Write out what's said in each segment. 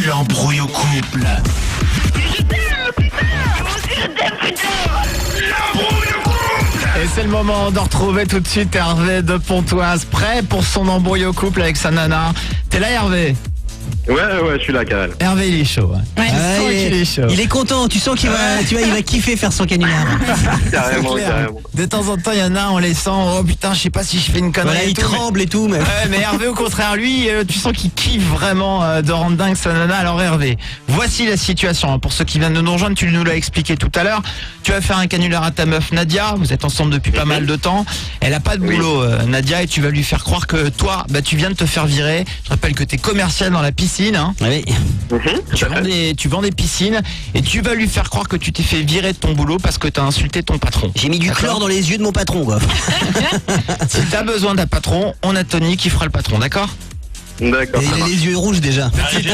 L'embrouille au couple. Je t'aime, putain. Moi aussi je t'aime, putain. L'embrouille au couple. Et c'est le moment de retrouver tout de suite Hervé de Pontoise, prêt pour son embrouille au couple avec sa nana. T'es là, Hervé? Ouais, je suis là, Karel. Hervé, il est chaud. Hein. Ouais. Tu sens qu'il est chaud. Il est content, tu sens qu'il va, il va kiffer faire son canular. Carrément, C'est clair. carrément. De temps en temps, il y en a, on les sent. Oh putain, je sais pas si je fais une connerie. Voilà, et il tout, mais- tremble et tout, mais... Ouais, mais Hervé, au contraire, lui, tu sens qu'il kiffe vraiment de rendre dingue sa nana. Alors Hervé, voici la situation. Hein. Pour ceux qui viennent de nous rejoindre, tu nous l'as expliqué tout à l'heure. Tu vas faire un canular à ta meuf Nadia. Vous êtes ensemble depuis pas mal de temps. Elle a pas de boulot, Nadia, et tu vas lui faire croire que toi, tu viens de te faire virer. Je rappelle que t'es commercial dans la piscine. Hein. Oui. Tu vends des piscines et tu vas lui faire croire que tu t'es fait virer de ton boulot parce que t'as insulté ton patron. J'ai mis du D'accord. chlore dans les yeux de mon patron, quoi. Si t'as besoin d'un patron, on a Tony qui fera le patron, d'accord? D'accord. Et il a les yeux rouges déjà. J'ai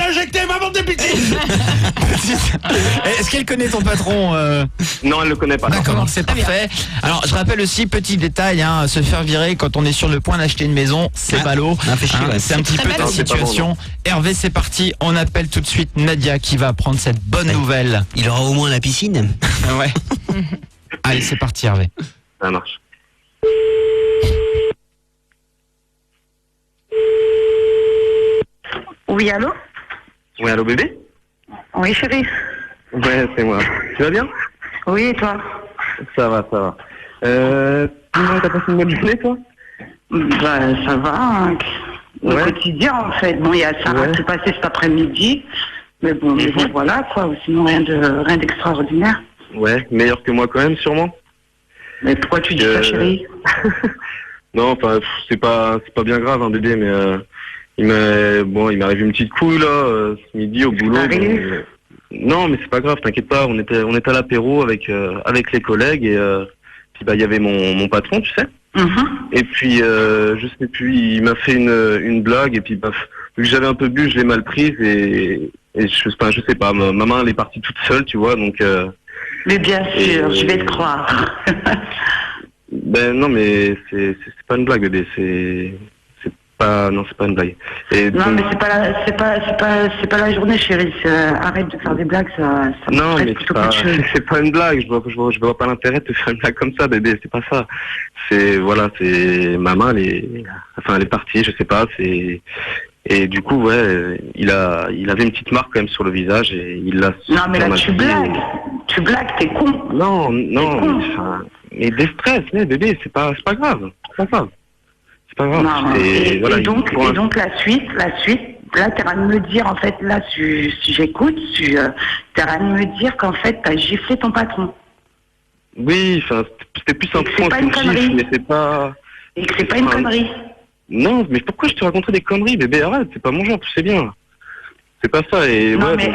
injecté ma bande de piscine. Est-ce qu'elle connaît ton patron Non, elle le connaît pas. non. D'accord, donc c'est parfait. Alors, je rappelle aussi, petit détail, hein, se faire virer quand on est sur le point d'acheter une maison, c'est ballot. fait chier, ouais. C'est un petit peu ta ballot. C'est pas bon, situation. Hervé, c'est parti. On appelle tout de suite Nadia qui va apprendre cette bonne nouvelle. Il aura au moins la piscine. Ouais. Allez, c'est parti, Hervé. Ça marche. Oui, allô? Ouais, allô bébé? Oui, chérie. Ouais, c'est moi. Tu vas bien? Oui, et toi? Ça va, ça va. Dis-moi, t'as passé une bonne journée, toi? Bah, ça va. Hein. Au Ouais. quotidien, en fait. Bon, il y a Sarah Ouais. qui est passée cet après-midi. Mais bon, voilà, quoi. Sinon, rien d'extraordinaire. Ouais, meilleur que moi quand même, sûrement. Mais pourquoi tu dis ça, chérie? Non, enfin, c'est pas bien grave, hein, bébé, mais il m'est arrivé une petite couille là, ce midi au boulot. t'arrive Non, mais c'est pas grave, t'inquiète pas. On était à l'apéro avec les collègues et puis il y avait mon patron, tu sais. Et puis je sais plus, il m'a fait une blague et puis vu que j'avais un peu bu, je l'ai mal prise et je sais pas, ma main elle est partie toute seule, tu vois, donc. Mais bien sûr, je vais te croire. Ben non, mais c'est pas une blague, bébé. C'est pas une blague. Et Non, donc- mais c'est pas la journée, chérie. Arrête de faire des blagues, ça non, me stresse mais plutôt qu'autre chose. c'est pas une blague. Je vois pas l'intérêt de te faire une blague comme ça, bébé. C'est pas ça. C'est ma main, elle est partie. Je sais pas. Et du coup, ouais, il avait une petite marque quand même sur le visage et il l'a. Non, mais là, tu blagues. t'es con. Non, con. mais des stress, mais bébé, c'est pas grave. C'est pas grave. C'est pas grave. Non, C'est- et, voilà, et donc la suite, là, t'es en train de me dire, en fait, là, si j'écoute, t'es en train de me dire qu'en fait, t'as giflé ton patron. Oui, enfin, c'était plus un Et que c'est point pas une qu'une gifle, connerie. mais c'est pas. Et que c'est pas une Enfin, connerie. Non, mais pourquoi je te raconterais des conneries, bébé? Arrête, c'est pas mon genre, tu sais bien. C'est pas ça, et Non, ouais. mais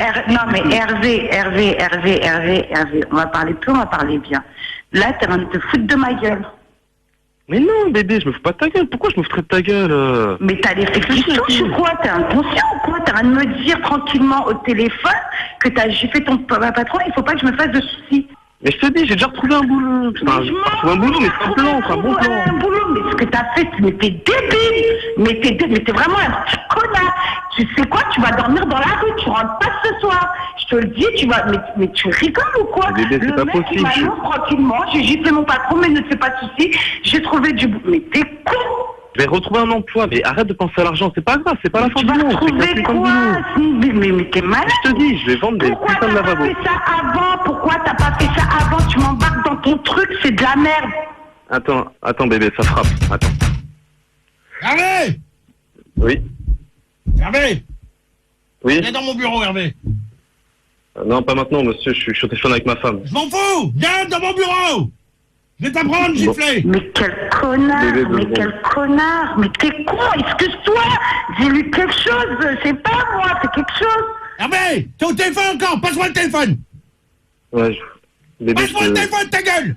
Hervé, on va parler peu, on va parler bien. Là, t'es en train de te foutre de ma gueule. Mais non, bébé, je me fous pas de ta gueule. Pourquoi je me foutrais de ta gueule Mais t'as des réflexions, je quoi? T'es inconscient ou quoi? T'es en train de me dire tranquillement au téléphone que t'as giflé ton patron, il faut pas que je me fasse de soucis. Mais je te dis, j'ai déjà retrouvé un boulot. Enfin, j'ai pas retrouvé un boulot, mais c'est un plan, c'est un bon plan. Un boulot, mais ce que t'as fait, mais t'es débile. Mais t'es vraiment un petit connard. Tu sais quoi? Tu vas dormir dans la rue, tu rentres pas ce soir. Je te le dis, mais tu rigoles ou quoi? Mais bébé, c'est Le pas mec, il possible. m'annonce tranquillement, j'ai giflé mon patron, mais ne te fais pas de soucis. J'ai trouvé du boulot. Mais t'es con. Je vais retrouver un emploi, mais arrête de penser à l'argent, c'est pas grave, c'est pas la fin Tu du vas monde. C'est trouver classique comme quoi? boulot. Mais t'es malade. Je te dis, je vais vendre des Pourquoi putains de t'as pas lavabos. fait ça avant? Pourquoi t'as pas fait ça avant? Tu m'embarques dans ton truc, c'est de la merde. Attends, bébé, ça frappe. Attends. Hervé, Oui, Hervé, oui. viens dans mon bureau, Hervé. Non, pas maintenant, monsieur, je suis au téléphone avec ma femme. Je m'en fous. Viens dans mon bureau. Je vais t'apprendre, gifler. Mais quel connard, Bébé, mais bon. quel connard, mais t'es con, excuse-toi, dis-lui quelque chose, c'est pas moi, c'est quelque chose. Hervé, t'es au téléphone encore. Passe-moi le téléphone. Ouais, bébé, Passe-moi le téléphone, ta gueule.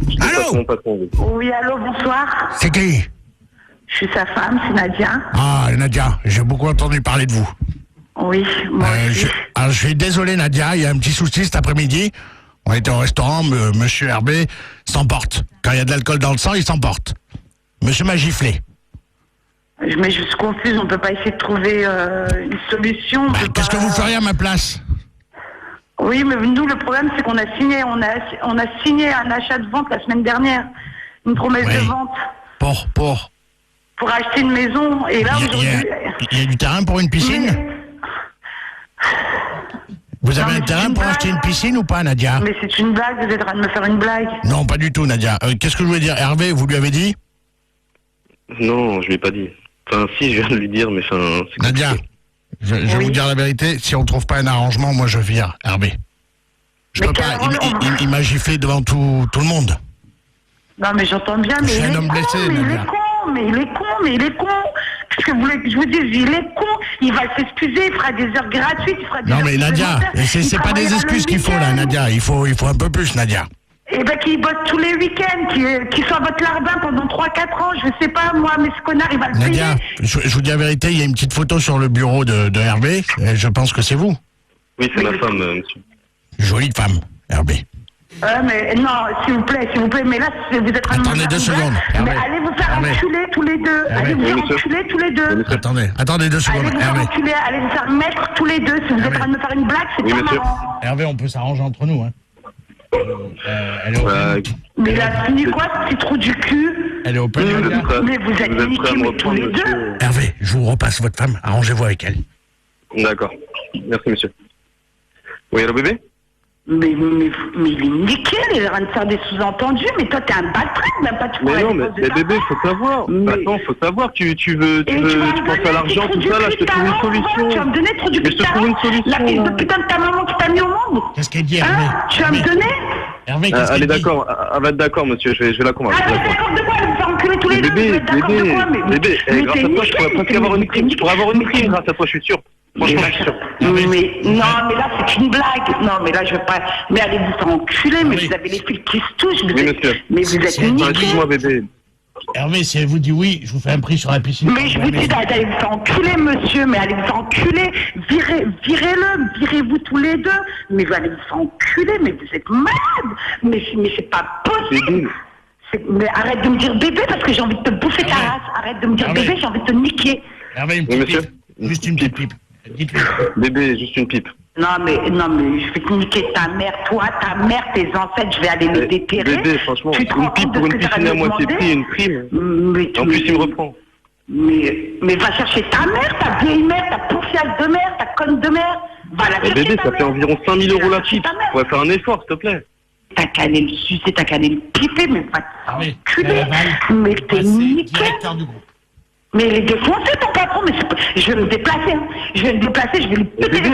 je te Allô passe mon patron, bébé. Oui, allô, bonsoir, C'est qui? je suis sa femme, c'est Nadia. Ah, Nadia, j'ai beaucoup entendu parler de vous. Oui, moi aussi. Alors, je suis désolé, Nadia, il y a un petit souci cet après-midi. On était au restaurant, monsieur Herbé s'emporte. Quand il y a de l'alcool dans le sang, il s'emporte. Monsieur m'a giflé. Mais je suis confuse, on peut pas essayer de trouver une solution. Qu'est-ce que vous feriez à ma place? Oui, mais nous, le problème, c'est qu'on a signé, on a signé un achat de vente la semaine dernière. Une promesse de vente. Pour acheter une maison. Et là, aujourd'hui. Il y a du terrain pour une piscine? Vous avez un terrain pour acheter une piscine ou pas, Nadia? Mais c'est une blague, vous êtes en train de me faire une blague. Non, pas du tout, Nadia. Qu'est-ce que je voulais dire? Hervé, vous lui avez dit? Non, je lui ai pas dit. Enfin, si, je viens de lui dire, mais enfin... c'est Nadia, je vais vous dire la vérité. Si on trouve pas un arrangement, moi je vire, Hervé. Je peux pas. Il m'a giflé devant tout le monde. Non, mais j'entends bien, mais il est con, mais il est con. Qu'est-ce que vous voulez que je vous dise? Il est con. Il va s'excuser, il fera des heures gratuites, il fera des Non, heures mais Nadia, c'est pas des excuses qu'il faut, là, Nadia. Il faut un peu plus, Nadia. Eh ben, qu'il bosse tous les week-ends, qu'il soit votre larbin pendant 3-4 ans, je sais pas, moi, mais ce connard, il va le Nadia, je vous dis la vérité, il y a une petite photo sur le bureau de Hervé, et je pense que c'est vous. Oui, c'est ma femme, monsieur. Jolie femme, Hervé. Mais non, s'il vous plaît, mais là, vous êtes en train de... Attendez 2 secondes, Hervé. Mais allez vous faire enculer tous les deux. Allez vous faire enculer tous les deux. Attendez 2 secondes, Hervé. Allez vous faire mettre tous les deux. Si vous êtes en train de me faire une blague, c'est pas marrant. Hervé, on peut s'arranger entre nous, hein. Mais il a fini quoi, ce petit trou du cul? Elle est au Mais vous êtes niqués tous les deux. Hervé, je vous repasse votre femme, arrangez-vous avec elle. D'accord. Merci, monsieur. Oui, allô, bébé? Mais il est nickel, il est en train de faire des sous-entendus, mais toi t'es un baltringue, même pas tu Mais non, mais bébé, faut savoir. Attends, faut savoir, tu penses à l'argent, tout ça, là, je te trouve une solution. Tu vas me donner trop du Mais je te trouve une solution. La fille de putain de ta maman qui t'a mis au monde. Qu'est-ce qu'elle dit, Hervé? Tu vas me donner? Hervé, qu'est-ce allez, qu'elle dit? d'accord, elle va être d'accord, monsieur, je vais la convaincre. Ah, mais d'accord de quoi? Elle me fait enculer tous les deux. Bébé, D'accord de quoi? bébé, grâce à toi, je pourrais presque avoir une prime. Je pourrais avoir une prime grâce à toi, je suis sûr. Franchement, je suis sûr. Mais non, mais là c'est une blague. Non, mais là je veux pas. Mais allez vous faire enculer, mais vous avez les fils qui se touchent. Oui, monsieur. Mais vous êtes niqués. Excuse-moi, bébé. Hervé, si elle vous dit oui, je vous fais un prix sur la piscine. Mais je vous dis d'aller vous faire enculer, monsieur. Mais allez vous faire enculer. Virez-le. Virez-vous tous les deux. Mais vous allez vous faire enculer. Mais vous êtes malade. Mais c'est pas possible. Mais arrête de me dire bébé parce que j'ai envie de te bouffer ta race. Arrête de me dire bébé, j'ai envie de te niquer. Hervé, une petite pipe. Juste une petite pipe. Dites-lui. Bébé, juste une pipe. Non mais je vais te niquer ta mère, toi, ta mère, tes ancêtres, je vais aller les déterrer. Bébé, franchement, une pipe pour une piscine à moitié prix, une prime. En plus, il me reprend. Mais va chercher ta mère, ta vieille mère, ta poufiasse de mère, ta conne de mère. Va la chercher. Bébé, ça fait environ 5 000 € la pipe. On va faire un effort, s'il te plaît. T'as qu'à aller le sucer, t'as qu'à aller le piper, mais va t'enculer. Mais t'es niqué. Directeur du groupe. Mais il est défoncé ton patron, mais je vais me déplacer, hein. Je vais lui péter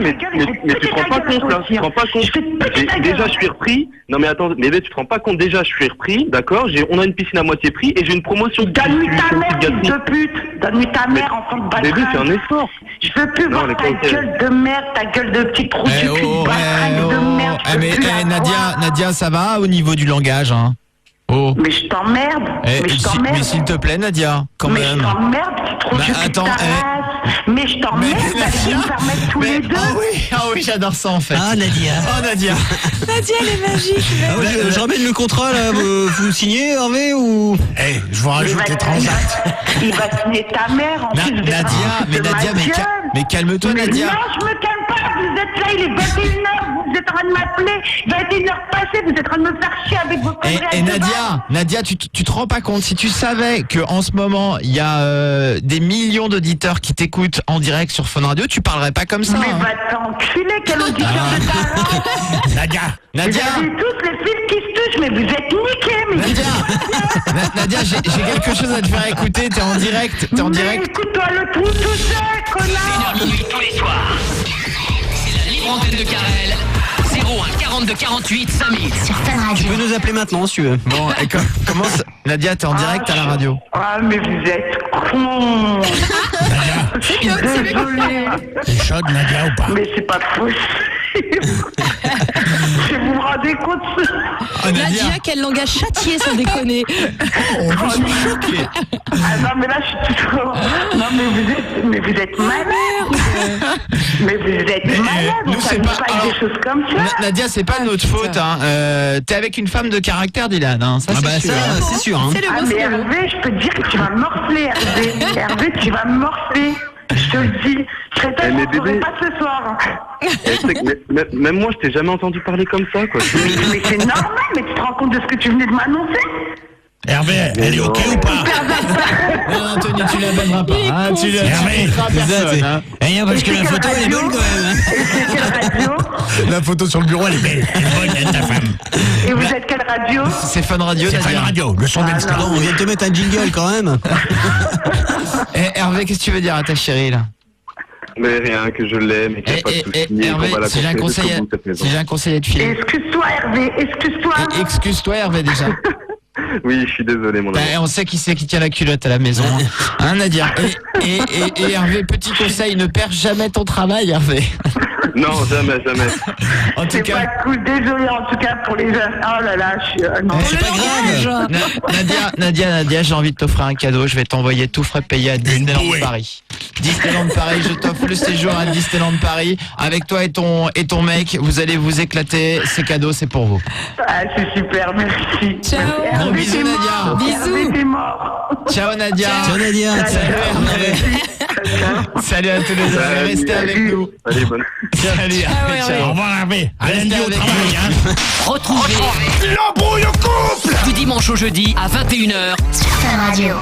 la gueule, mais tu te rends pas compte là, tu te rends pas compte. Déjà je suis repris. Non mais attends, mais tu te rends pas compte, déjà je suis repris, d'accord, on a une piscine à moitié prix et j'ai une promotion. Donne-lui ta mère, fils de pute. Donne-lui ta mère, enfant de bâtard. Bébé, c'est un effort. Je veux plus voir ta gueule de merde, ta gueule de petit trou du cul, bâtard de merde. Mais Nadia, ça va au niveau du langage, hein? Oh. Mais je t'emmerde. Mais s'il te plaît, Nadia, quand même. Mais je t'emmerde, tu trouves que attends, mais je t'emmerde, allez vous faire mettre tous les deux. Ah oui, j'adore ça en fait. Ah, Nadia. Oh, Nadia. Nadia, elle est magique. Je ramène le contrat, là. Vous signez, Hervé, ou... Je vous rajoute les transacts. Il va signer ta mère, en plus. Nadia, mais calme-toi, Nadia. Non, je me calme pas, vous êtes là, il est 21h, vous êtes en train de m'appeler, 21h passées, vous êtes en train de me faire chier avec vos conneries. Et Nadia, tu te rends pas compte, si tu savais qu'en ce moment, il y a des millions d'auditeurs qui t'écoutent en direct sur Fun Radio, tu parlerais pas comme ça. Mais va t'enculer, quel auditeur de talent. Nadia. Vous avez tous les fils qui se touchent, mais vous êtes niqués, mais Nadia, j'ai quelque chose à te faire écouter, t'es en direct. Mais écoute-toi le trou tout seul, connard. 1h minuit tous les soirs. C'est la libre antenne de Karel. 01 42 48 5000. Sur Fun Radio. Tu peux nous appeler maintenant, si tu veux. Bon, et comment ça... Nadia, t'es en direct à la radio. Ah, mais vous êtes cons. Nadia, Je suis désolée. t'es chaude, Nadia, ou pas? Mais c'est pas possible. Vous vous rendez compte? Nadia, quel langage châtié, sans déconner. Je suis choqué. Ah non, mais là, je suis trop... Non, mais vous êtes malade. Mais vous êtes malade. nous, On c'est s'amuse pas- pas avec alors, des choses comme ça. Nadia, c'est pas de notre faute. Hein. T'es avec une femme de caractère, Dylan. Hein. Ça, Ah c'est bah sûr. ça, c'est sûr. Hein. C'est le Ah mot, mais c'est le mot. Hervé, je peux te dire que tu vas me morfler, Hervé. Hervé, tu vas me morfler. Je te le dis. Je serais tellement mais bébé- pas ce soir. Eh, c'est que même moi, je t'ai jamais entendu parler comme ça, quoi. Mais c'est normal, mais tu te rends compte de ce que tu venais de m'annoncer? Hervé, elle est ok ou pas? Non, Anthony, tu l'abonneras pas. Hein, tu Hervé, l'abonneras personne. Hein. Rien parce que la photo elle est bonne quand même. Hein. Et c'est quelle radio? La photo sur le bureau, elle est belle. Elle est bonne, elle est ta femme. Et vous êtes quelle radio? C'est Fun Radio, C'est pas Nadia. une radio, le son d'Elstar. Pardon, on vient de te mettre un jingle quand même. Eh, Hervé, qu'est-ce que tu veux dire à ta chérie, là? Mais rien, que je l'aime et qu'il n'y a pas de soucis. et qu'on Hervé, va la si j'ai un construire conseil, jusqu'au bout de cette maison. si j'ai un conseil à te filer. Excuse-toi, Hervé, excuse-toi. Excuse-toi, Hervé, déjà. Oui, je suis désolé, mon ami. Bah, on sait qui c'est qui tient la culotte à la maison. Hein, Nadia? Et Hervé, petit conseil, ne perds jamais ton travail, Hervé. Non, jamais, jamais. En tout C'est cas, pas cool, désolé en tout cas pour les jeunes. Oh là là, je suis... non. C'est pas grave. Nadia, j'ai envie de t'offrir un cadeau. Je vais t'envoyer tout frais payé à Disneyland bouée. Paris. Disneyland Paris, je t'offre le séjour à Disneyland Paris. Avec toi et ton mec, vous allez vous éclater. C'est cadeau, c'est pour vous. Ah, c'est super, merci. Ciao. Hervé, Gros bisous, t'es Nadia. mort. Bisous. Hervé, t'es mort. Ciao Nadia. Ciao Nadia. Salut Hervé. Salut à tous les deux. Salut. Restez avec nous. Allez, bonne. Salut. Hervé. Au revoir, Hervé. À Restez lundi au avec travail, hein. Retrouvez L'embrouille au couple! du dimanche au jeudi à 21h Sur Fun Radio.